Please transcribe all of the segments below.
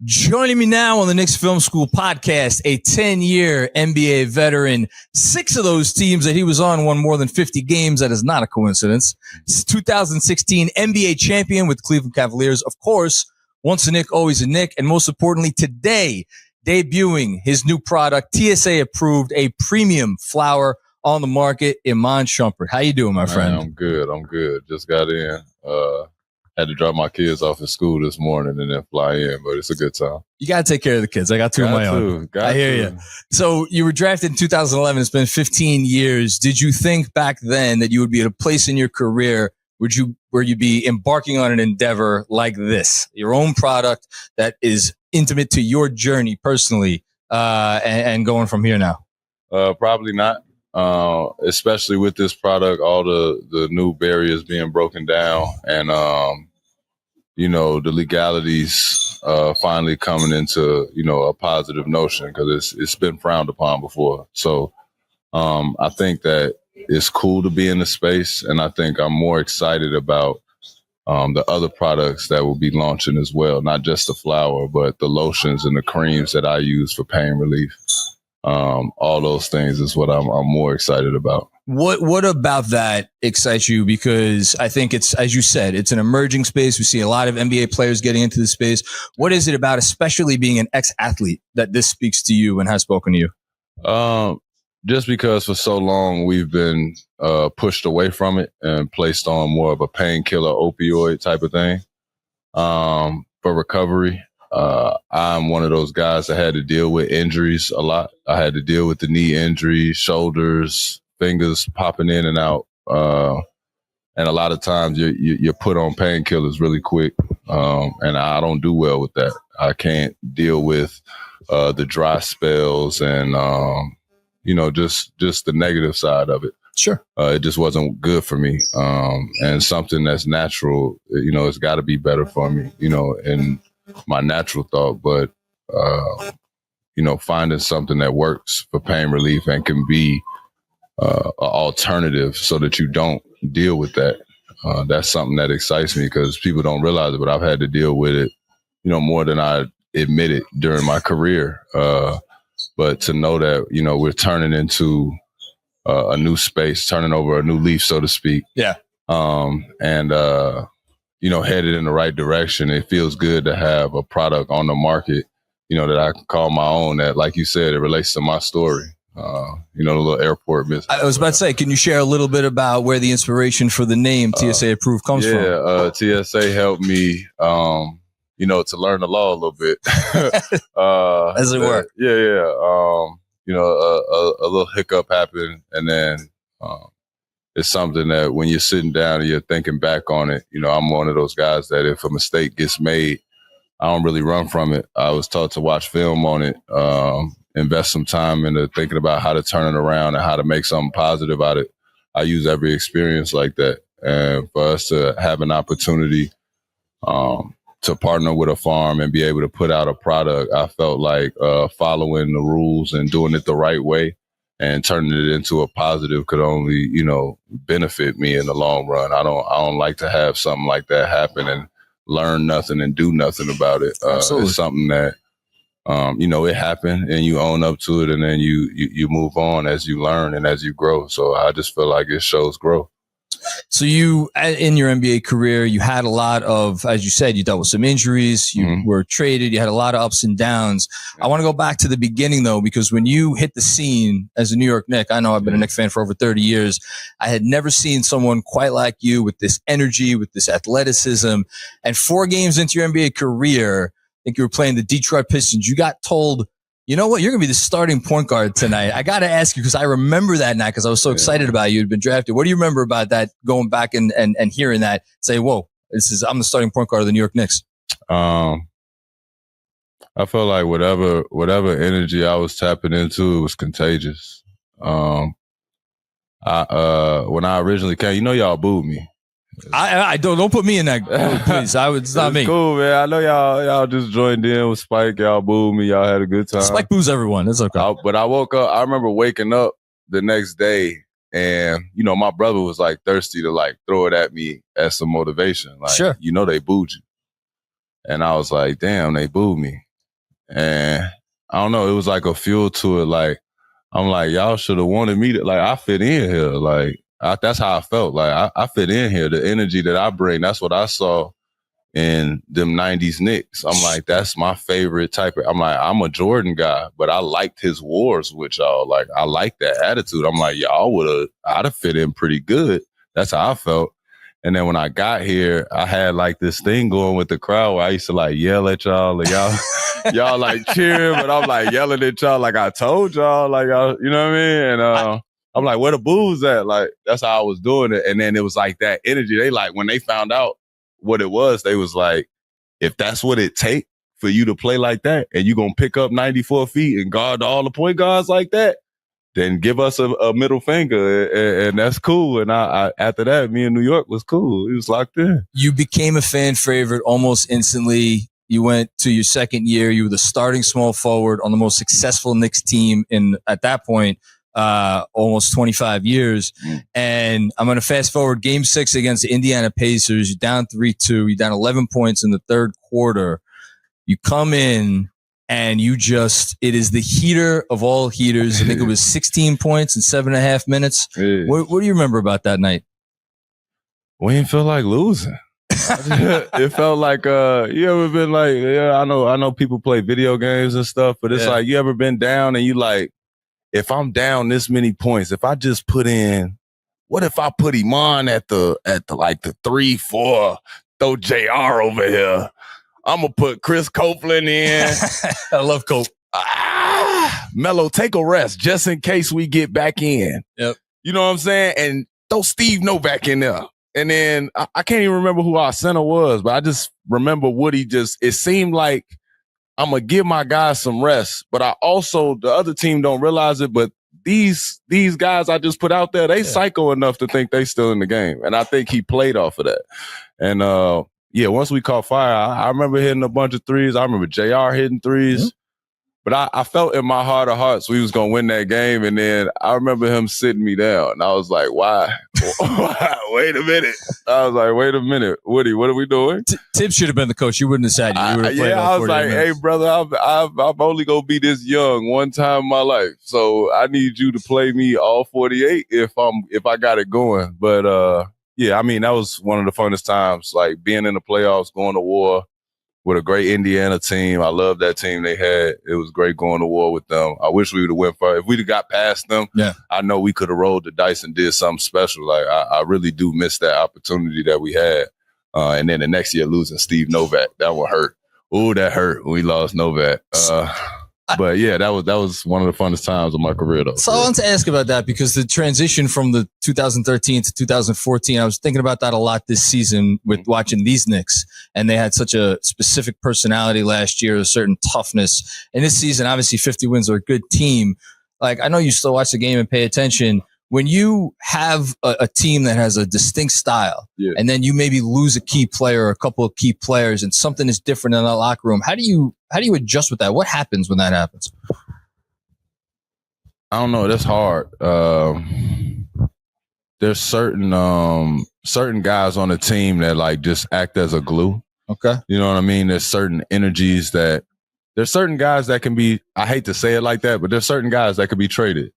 Joining me now on the Knicks Film School Podcast, a 10-year NBA veteran. 6 of those teams that he was on won more than 50 games. That is not a coincidence. 2016 NBA champion with Cleveland Cavaliers. Of course, once a Knick, always a Knick. And most importantly, today, debuting his new product, TSA Approved, a premium flower on the market, Iman Shumpert. How you doing, my friend? I'm good. Just got in. Had to drop my kids off at school this morning and then fly in, but it's a good time. You got to take care of the kids. I got 2 of my own. I hear you. So you were drafted in 2011. It's been 15 years. Did you think back then that you would be at a place in your career where you'd be embarking on an endeavor like this, your own product that is intimate to your journey personally, and going from here now? Probably not. Especially with this product, all the new barriers being broken down and, the legalities finally coming into, a positive notion because it's been frowned upon before. So I think that it's cool to be in the space, and I think I'm more excited about the other products that will be launching as well, not just the flower, but the lotions and the creams that I use for pain relief. All those things is what I'm more excited about. What about that excites you? Because I think it's, as you said, it's an emerging space. We see a lot of NBA players getting into the space. What is it about, especially being an ex-athlete, that this speaks to you and has spoken to you? Just because for so long we've been pushed away from it and placed on more of a painkiller opioid type of thing for recovery. I'm one of those guys that had to deal with injuries a lot. I had to deal with the knee injuries, shoulders, fingers popping in and out. And a lot of times you're put on painkillers really quick. And I don't do well with that. I can't deal with the dry spells and, just the negative side of it. Sure. It just wasn't good for me. And something that's natural, it's got to be better for me, and my natural thought, but, finding something that works for pain relief and can be an alternative so that you don't deal with that. That's something that excites me because people don't realize it, but I've had to deal with it, more than I admitted during my career. But to know that, we're turning into a new space, turning over a new leaf, so to speak. Yeah. Headed in the right direction. It feels good to have a product on the market, that I can call my own, that, like you said, it relates to my story. The little airport business. I was about to say, can you share a little bit about where the inspiration for the name TSA Approved comes from? Yeah, TSA helped me, to learn the law a little bit. As it were. Yeah. A little hiccup happened, and then it's something that when you're sitting down and you're thinking back on it, I'm one of those guys that if a mistake gets made, I don't really run from it. I was taught to watch film on it, invest some time into thinking about how to turn it around and how to make something positive out of it. I use every experience like that. And for us to have an opportunity to partner with a farm and be able to put out a product, I felt like following the rules and doing it the right way and turning it into a positive could only, benefit me in the long run. I don't like to have something like that happen and learn nothing and do nothing about it. It's something that, it happened and you own up to it, and then you move on as you learn and as you grow. So I just feel like it shows growth. So you, in your NBA career, you had a lot of, as you said, you dealt with some injuries, you were traded, you had a lot of ups and downs. I want to go back to the beginning, though, because when you hit the scene as a New York Knick, I know I've been a Knick fan for over 30 years. I had never seen someone quite like you with this energy, with this athleticism. And 4 games into your NBA career, I think you were playing the Detroit Pistons. You got told, you know what? You're going to be the starting point guard tonight. I got to ask you, because I remember that night because I was so excited about you. You'd been drafted. What do you remember about that, going back and hearing that, say, whoa, I'm the starting point guard of the New York Knicks? I felt like whatever energy I was tapping into, it was contagious. When I originally came, y'all booed me. I don't put me in that group, please. It's not me. Cool, man. I know y'all just joined in with Spike. Y'all booed me. Y'all had a good time. Spike boos everyone. It's okay. But I woke up. I remember waking up the next day, and my brother was like thirsty to throw it at me as some motivation. Like, sure. They booed you, and I was like, damn, they booed me. And I don't know, it was like a fuel to it. Like, I'm like, y'all should have wanted me to, like, I fit in here. Like, that's how I felt. Like, I fit in here. The energy that I bring, that's what I saw in them 90s Knicks. I'm like, that's my favorite type of, I'm like, I'm a Jordan guy, but I liked his wars with y'all. Like, I like that attitude. I'm like, I'd have fit in pretty good. That's how I felt. And then when I got here, I had like this thing going with the crowd where I used to like yell at y'all, and y'all like cheering, but I'm like yelling at y'all like I told y'all, like y'all, you know what I mean? And I'm like, where the booze at? Like, that's how I was doing it. And then it was like that energy. They like, when they found out what it was, they was like, if that's what it take for you to play like that, and you gonna pick up 94 feet and guard all the point guards like that, then give us a middle finger, and that's cool. And I after that, me in New York was cool. It was locked in. You became a fan favorite almost instantly. You went to your second year. You were the starting small forward on the most successful Knicks team in, at that point, almost 25 years. And I'm going to fast forward game 6 against the Indiana Pacers. You're down 3-2. You're down 11 points in the third quarter. You come in and it is the heater of all heaters. I think it was 16 points in 7.5 minutes. What do you remember about that night? We didn't feel like losing. It felt like, you ever been like, yeah, I know people play video games and stuff, but it's like, you ever been down and you like, if I'm down this many points, if I just put in, what if I put Iman at the 3-4, throw JR over here? I'm going to put Chris Copeland in. I love Cope. Melo, take a rest just in case we get back in. Yep. You know what I'm saying? And throw Steve Novak in there. And then I can't even remember who our center was, but I just remember it seemed like I'm going to give my guys some rest. But the other team don't realize it, but these guys I just put out there, they psycho enough to think they still in the game. And I think he played off of that. And, once we caught fire, I remember hitting a bunch of threes. I remember JR hitting threes. Mm-hmm. But I felt in my heart of hearts we was going to win that game. And then I remember him sitting me down. And I was like, why? Wait a minute. I was like, wait a minute. Woody, what are we doing? Tibbs should have been the coach. You wouldn't have said you. I was like, hey, brother, I'm only going to be this young one time in my life. So I need you to play me all 48 if I got it going. But, I mean, that was one of the funnest times, like being in the playoffs, going to war with a great Indiana team. I love that team they had. It was great going to war with them. I wish we would have went far. If we'd have got past them, I know we could have rolled the dice and did something special. Like, I really do miss that opportunity that we had. And then the next year losing Steve Novak, that one hurt. Ooh, that hurt when we lost Novak. But yeah, that was one of the funnest times of my career, though. So I want to ask about that because the transition from the 2013 to 2014, I was thinking about that a lot this season with watching these Knicks, and they had such a specific personality last year, a certain toughness. And this season, obviously 50 wins are a good team. Like, I know you still watch the game and pay attention. When you have a team that has a distinct style and then you maybe lose a key player or a couple of key players and something is different in the locker room, how do you adjust with that? What happens when that happens? I don't know. That's hard. There's certain guys on the team that like just act as a glue. Okay. You know what I mean? There's certain energies there's certain guys that can be, I hate to say it like that, but there's certain guys that could be traded.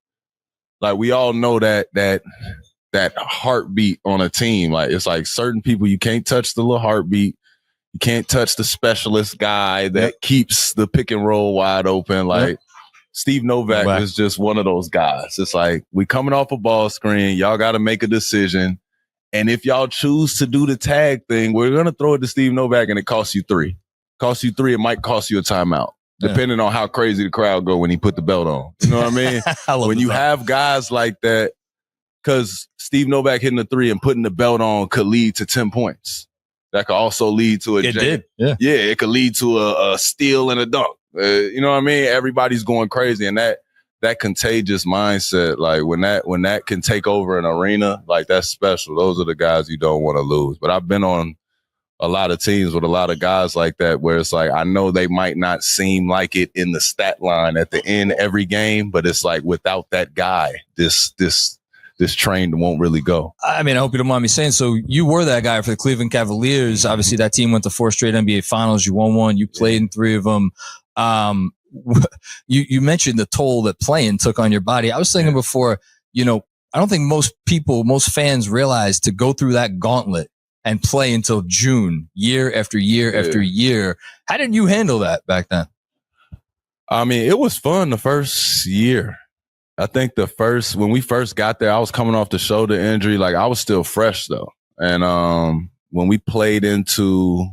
Like, we all know that heartbeat on a team. Like, it's like certain people, you can't touch the little heartbeat. You can't touch the specialist guy that keeps the pick and roll wide open. Like, Steve Novak is just one of those guys. It's like, we coming off a ball screen. Y'all got to make a decision. And if y'all choose to do the tag thing, we're going to throw it to Steve Novak and it costs you 3. It might cost you a timeout. Depending on how crazy the crowd go when he put the belt on. You know what I mean? When you have guys like that, because Steve Novak hitting the 3 and putting the belt on could lead to 10 points. That could also lead to it could lead to a steal and a dunk. You know what I mean? Everybody's going crazy. And that contagious mindset, like when that can take over an arena, like, that's special. Those are the guys you don't want to lose. But I've been on a lot of teams with a lot of guys like that, where it's like, I know they might not seem like it in the stat line at the end every game, but it's like, without that guy, this train won't really go. I mean, I hope you don't mind me saying, so you were that guy for the Cleveland Cavaliers. Obviously that team went to 4 straight NBA finals. You won 1, you played in 3 of them. You mentioned the toll that playing took on your body. I was thinking before, I don't think most fans realize to go through that gauntlet and play until June, year after year after year. How did you handle that back then? I mean, it was fun the first year. I think when we first got there, I was coming off the shoulder injury. Like, I was still fresh though. And when we played into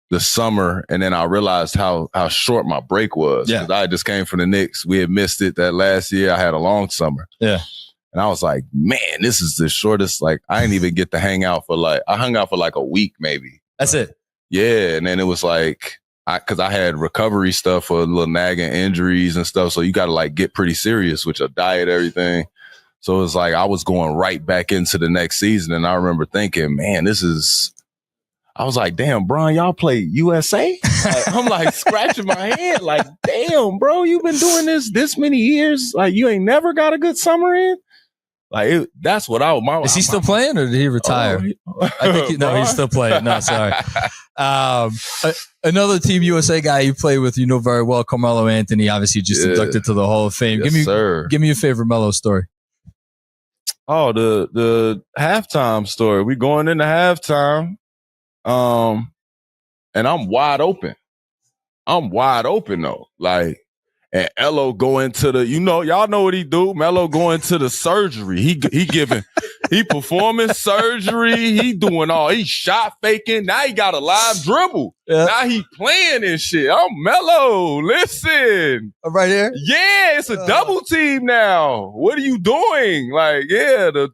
the summer, and then I realized how short my break was. Because I just came from the Knicks. We had missed it that last year. I had a long summer. Yeah. And I was like, man, this is the shortest. Like, I didn't even get to hang out I hung out for like a week maybe. That's it. Yeah. And then it was like, because I had recovery stuff for little nagging injuries and stuff. So you got to like get pretty serious with your diet, everything. So it was like I was going right back into the next season. And I remember thinking, man, I was like, damn, Bron, y'all play USA? Like, I'm like scratching my head like, damn, bro, you've been doing this many years. Like, you ain't never got a good summer in? Like, that's what Is he still playing or did he retire? I think he's still playing. No, sorry. Another Team USA guy you play with, very well, Carmelo Anthony, obviously just inducted to the Hall of Fame. Yes, give me your favorite Melo story. Oh, the halftime story. We going into halftime. And I'm wide open. Though. Like, and Melo going to y'all know what he do. Melo going to the surgery. He performing surgery. He shot faking. Now he got a live dribble. Yeah. Now he playing and shit. I'm Melo. Listen. I'm right here? Yeah, it's a double team now. What are you doing? Like,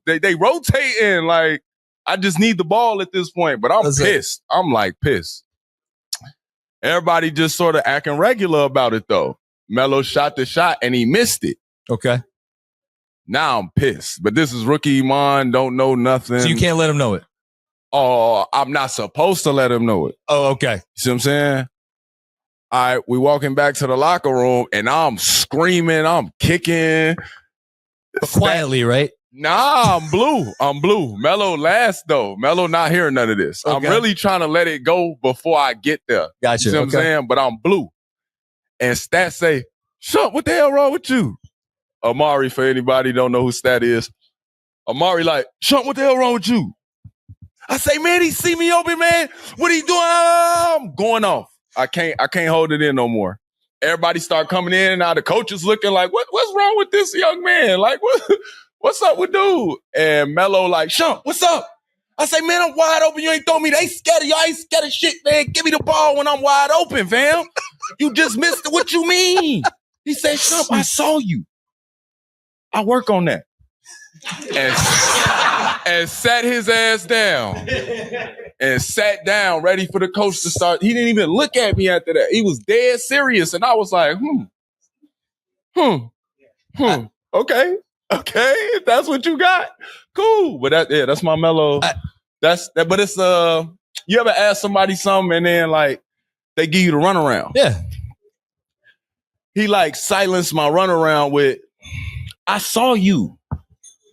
they rotating. Like, I just need the ball at this point, but I'm pissed. I'm like pissed. Everybody just sort of acting regular about it though. Melo shot the shot and he missed it. Okay. Now I'm pissed. But this is rookie Iman, don't know nothing. So you can't let him know it? Oh, I'm not supposed to let him know it. Oh, okay. You see what I'm saying? All right, we walking back to the locker room and I'm screaming, I'm kicking. But quietly, right? Nah, I'm blue. Melo last though. Melo not hearing none of this. Okay. I'm really trying to let it go before I get there. Gotcha. You see what I'm saying? But I'm blue. And Stat say, Shump, what the hell wrong with you? Amari, for anybody don't know who Stat is. Amari like, Shump, what the hell wrong with you? I say, man, he see me open, man. What he doing? I'm going off. I can't hold it in no more. Everybody start coming in and now the coach is looking like, what's wrong with this young man? Like, what's up with dude? And Melo like, Shump, what's up? I say, man, I'm wide open. You ain't throw me. They scared of you. I ain't scared of shit, man. Give me the ball when I'm wide open, fam. You just missed it. What you mean? He said, Shump, I saw you. I work on that. And sat his ass down. And sat down, ready for the coach to start. He didn't even look at me after that. He was dead serious. And I was like, Okay, if that's what you got, cool. But that's my Melo. But it's you ever ask somebody something and then like they give you the runaround? Yeah. He like silenced my runaround with, I saw you.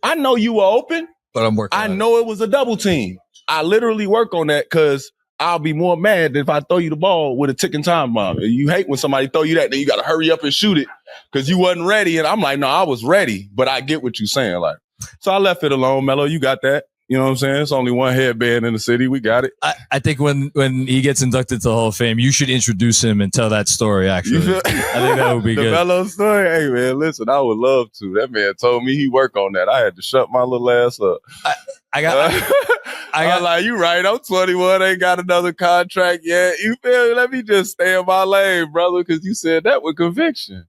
I know you were open, but I'm working. I know it was a double team. I literally work on that because I'll be more mad if I throw you the ball with a ticking time bomb. You hate when somebody throw you that, then you got to hurry up and shoot it because you wasn't ready. And I'm like, no, I was ready, but I get what you're saying. Like, so I left it alone. Melo, you got that. You know what I'm saying? It's only one headband in the city. We got it. I think when he gets inducted to the Hall of Fame, you should introduce him and tell that story, actually. I think that would be good. The Melo story? Hey, man, listen, I would love to. That man told me he worked on that. I had to shut my little ass up. I got like, you right. I'm 21. Ain't got another contract yet. You feel me? Let me just stay in my lane, brother, because you said that with conviction.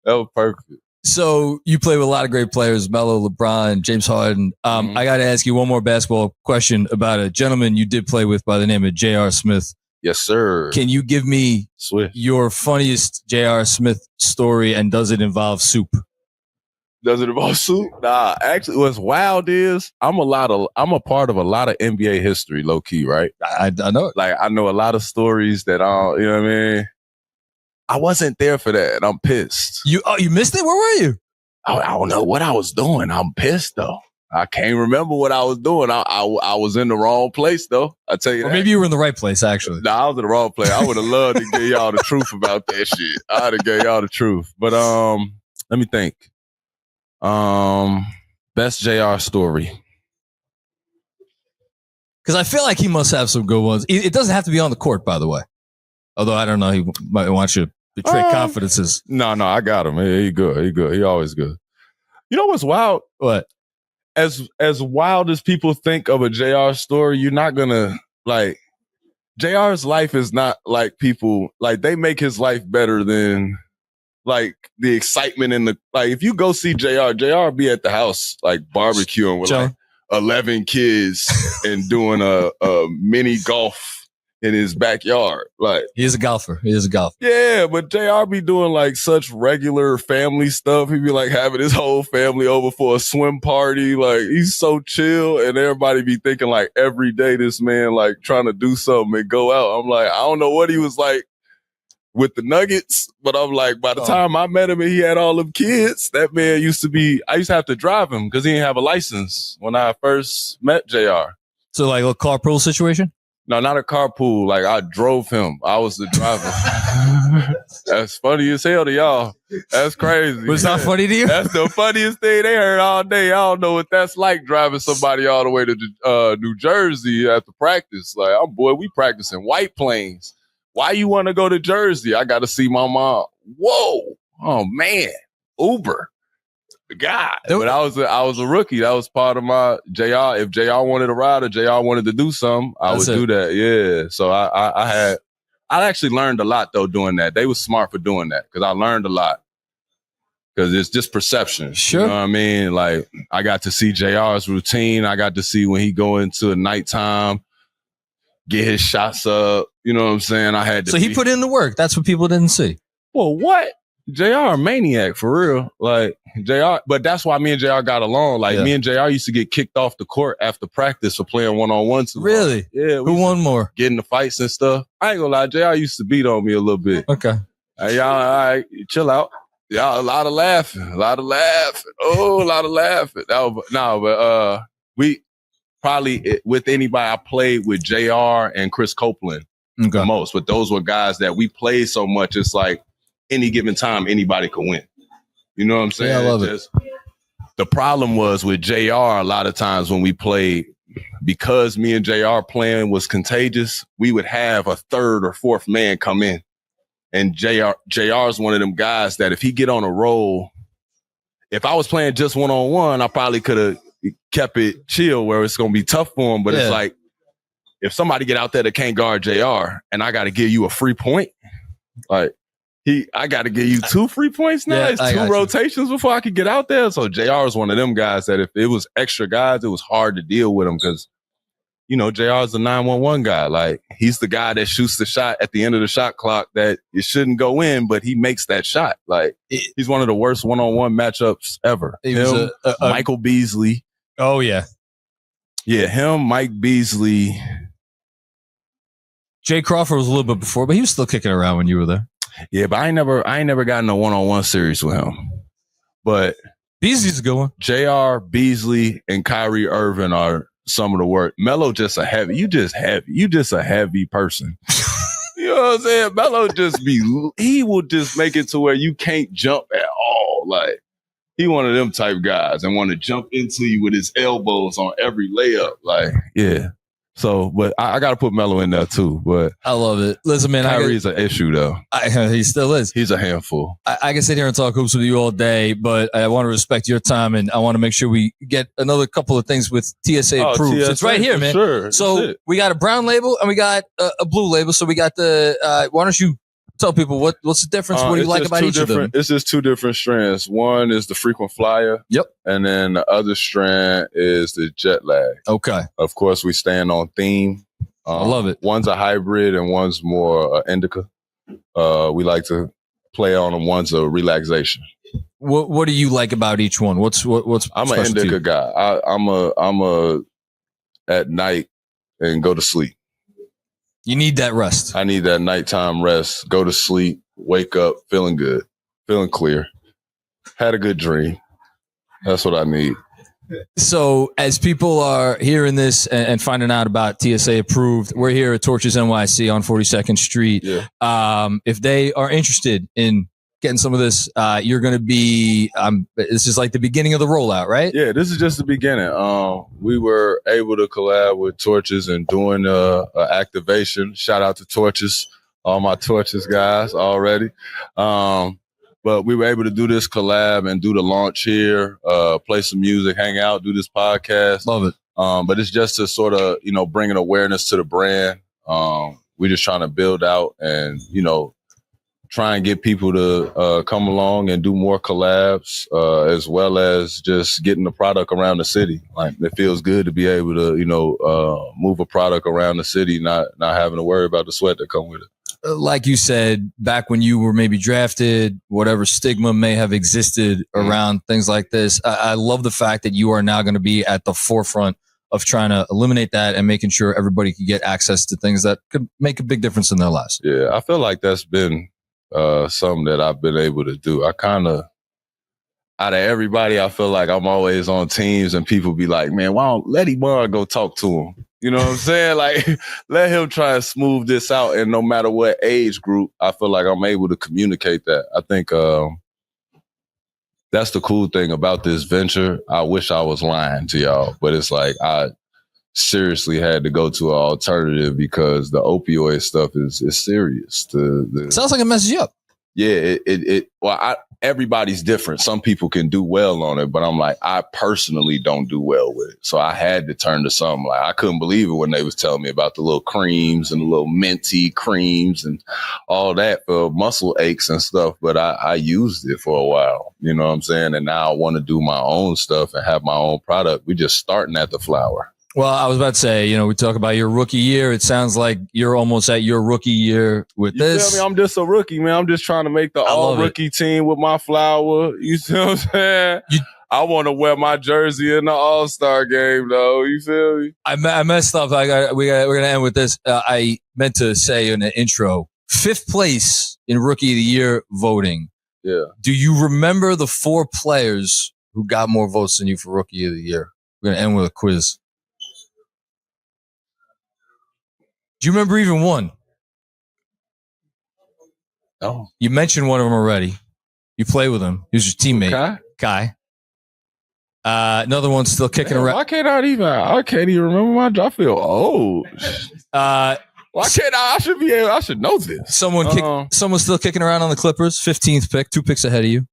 That was perfect. So you play with a lot of great players, Melo, LeBron, James Harden. I got to ask you one more basketball question about a gentleman you did play with by the name of J.R. Smith. Yes, sir. Can you give me your funniest J.R. Smith story, and does it involve soup? Does it involve soup? Nah, actually, what's wild is I'm a part of a lot of NBA history, low key, right? I know it. Like, I know a lot of stories that you know what I mean? I wasn't there for that. I'm pissed. You missed it? Where were you? I don't know what I was doing. I'm pissed though. I can't remember what I was doing. I was in the wrong place though. I tell you or that. maybe you were in the right place actually. No, I was in the wrong place. I would have loved to give y'all the truth about that shit. I'd have gave y'all the truth. But let me think. Best JR story. Because I feel like he must have some good ones. It doesn't have to be on the court, by the way. Although I don't know, he might want you to betray confidences. No, I got him. He good. He always good. You know what's wild? What? As wild as people think of a JR story, you're not gonna like. JR's life is not like people like they make his life better than like the excitement in the like. If you go see JR be at the house like barbecuing with like 11 kids and doing a mini golf in his backyard. Like he's a golfer. Yeah, but JR be doing like such regular family stuff. He be like having his whole family over for a swim party. Like he's so chill, and everybody be thinking like every day this man like trying to do something and go out. I'm like, I don't know what he was like with the Nuggets, but I'm like, by the time I met him and he had all them kids, that man I used to have to drive him because he didn't have a license when I first met JR. So like a carpool situation? No, not a carpool. Like I drove him. I was the driver. That's funny as hell to y'all. That's crazy. But it's not funny to you? That's the funniest thing they heard all day. I don't know what that's like driving somebody all the way to New Jersey after practice. Like, we practice in White Plains. Why you want to go to Jersey? I got to see my mom. Whoa. Oh, man. Uber. God. But I was a rookie. That was part of my JR. If JR wanted to ride or JR wanted to do something, I would do that. Yeah. So I actually learned a lot, though, doing that. They were smart for doing that because I learned a lot. Because it's just perception. Sure. You know what I mean? Like, I got to see JR's routine. I got to see when he go into a nighttime, get his shots up. You know what I'm saying? I had to. So he put in the work. That's what people didn't see. Well, what? JR a maniac for real. Like JR, but that's why me and JR got along. Like me and JR used to get kicked off the court after practice for playing one-on-one. Really? Yeah. Who won more? Getting the fights and stuff. I ain't gonna lie, JR used to beat on me a little bit. Okay. Y'all, all right, chill out. Y'all, a lot of laughing. Oh, a lot of laughing. We probably with anybody I played with JR and Chris Copeland the most, but those were guys that we played so much. It's like any given time, anybody could win. You know what I'm saying? Yeah, I love it. The problem was with JR a lot of times when we played, because me and JR playing was contagious, we would have a third or fourth man come in. And JR is one of them guys that if he get on a roll, if I was playing just one-on-one, I probably could have kept it chill where it's going to be tough for him. But it's like, if somebody get out there that can't guard JR and I got to give you a free point, like I got to give you 2 free points now. It's 2 rotations before I could get out there. So JR is one of them guys that if it was extra guys, it was hard to deal with him because, you know, JR is the 911 guy. Like he's the guy that shoots the shot at the end of the shot clock that it shouldn't go in, but he makes that shot. Like he's one of the worst one-on-one matchups ever. Him, Michael Beasley. Oh yeah. Yeah. Him, Mike Beasley. Jay Crawford was a little bit before, but he was still kicking around when you were there. Yeah, but I ain't never gotten a one-on-one series with him. But Beasley's a good one. JR, Beasley, and Kyrie Irving are some of the work. Melo just a heavy. You just a heavy person. You know what I'm saying? Melo he will just make it to where you can't jump at all. Like he one of them type guys and want to jump into you with his elbows on every layup. Like, yeah. So, but I got to put Melo in there too. But I love it. Listen, man, Kyrie's an issue though. He still is. He's a handful. I can sit here and talk hoops with you all day, but I want to respect your time and I want to make sure we get another couple of things with TSA Approved. TSA, it's right here, man. Sure. So we got a brown label and we got a blue label. So we got the. Why don't you tell people what's the difference? What do you like about each of them? It's just 2 different strands. One is the frequent flyer. Yep. And then the other strand is the jet lag. Okay. Of course, we stand on theme. I love it. One's a hybrid and one's more indica. We like to play on them. One's a relaxation. What do you like about each one? What's I'm an indica guy. I'm a at night and go to sleep. You need that rest. I need that nighttime rest. Go to sleep, wake up, feeling good, feeling clear. Had a good dream. That's what I need. So as people are hearing this and finding out about TSA Approved, we're here at Torches NYC on 42nd Street. Yeah. If they are interested in getting some of this, you're going to be, this is like the beginning of the rollout, right? Yeah, this is just the beginning. We were able to collab with Torches and doing a activation. Shout out to Torches, all my Torches guys already. But we were able to do this collab and do the launch here, play some music, hang out, do this podcast. Love it. But it's just to sort of, bring an awareness to the brand. We're just trying to build out and, try and get people to come along and do more collabs, as well as just getting the product around the city. Like, it feels good to be able to, move a product around the city, not having to worry about the sweat that come with it. Like you said, back when you were maybe drafted, whatever stigma may have existed around things like this, I love the fact that you are now going to be at the forefront of trying to eliminate that and making sure everybody can get access to things that could make a big difference in their lives. Yeah, I feel like that's been something that I've been able to do. I kind of, out of everybody, I feel like I'm always on teams and people be like, man, why don't let Iman go talk to him? You know what I'm saying? Like, let him try and smooth this out. And no matter what age group, I feel like I'm able to communicate that. I think that's the cool thing about this venture. I wish I was lying to y'all, but it's like I seriously had to go to an alternative because the opioid stuff is serious. Sounds like it messes you up. Yeah, everybody's different. Some people can do well on it, but I'm like, I personally don't do well with it. So I had to turn to something. Like, I couldn't believe it when they was telling me about the little creams and the little minty creams and all that for muscle aches and stuff. But I used it for a while, you know what I'm saying? And now I want to do my own stuff and have my own product. We're just starting at the flower. Well, I was about to say, we talk about your rookie year. It sounds like you're almost at your rookie year with this. Feel me? I'm just a rookie, man. I'm just trying to make the all-rookie team with my flower. You see what I'm saying? I want to wear my jersey in the All-Star game, though. You feel me? I messed up. We're going to end with this. I meant to say in the intro, 5th place in Rookie of the Year voting. Yeah. Do you remember the 4 players who got more votes than you for Rookie of the Year? We're going to end with a quiz. Do you remember even one? No. You mentioned one of them already. You play with him. He was your teammate. Kai. Another one's still kicking around. I can't even remember my job. I feel old. I should know this. Someone's still kicking around on the Clippers. 15th pick, 2 picks ahead of you.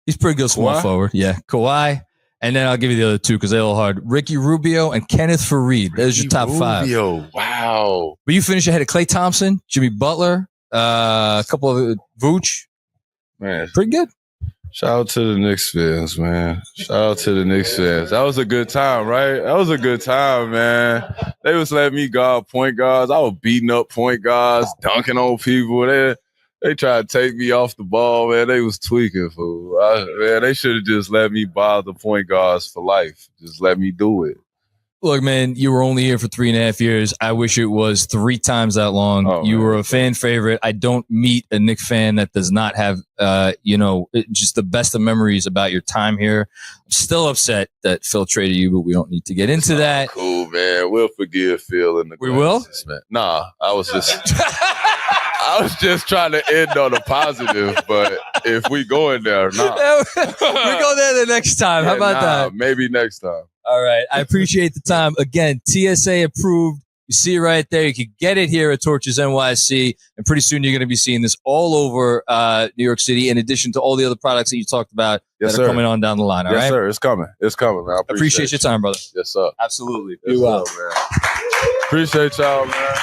He's pretty good small forward. Yeah. Kawhi. And then I'll give you the other 2 because they're a little hard. Ricky Rubio and Kenneth Faried. There's your top 5. Wow. But you finished ahead of Klay Thompson, Jimmy Butler, a couple of Vooch. Man. Pretty good. Shout out to the Knicks fans, man. Shout out to the Knicks fans. That was a good time, right? That was a good time, man. They was letting me guard point guards. I was beating up point guards, dunking on people. They tried to take me off the ball, man. They was tweaking, fool. Man, they should have just let me bother point guards for life. Just let me do it. Look, man, you were only here for 3.5 years. I wish it was 3 times that long. You were a fan favorite. I don't meet a Knicks fan that does not have, just the best of memories about your time here. I'm still upset that Phil traded you, but we don't need to get into that. Cool, man. We'll forgive Phil in the glasses, man. Nah, I was just trying to end on a positive, but if we go in there, nah. We go there the next time. How about that? Maybe next time. All right. I appreciate the time. Again, TSA approved. You see it right there. You can get it here at Torches NYC. And pretty soon you're going to be seeing this all over New York City, in addition to all the other products that you taled about that are coming on down the line. All right? Yes, sir. It's coming. It's coming, man. I appreciate your time, brother. Yes, sir. Absolutely. Yes, sir, man. Appreciate y'all, man.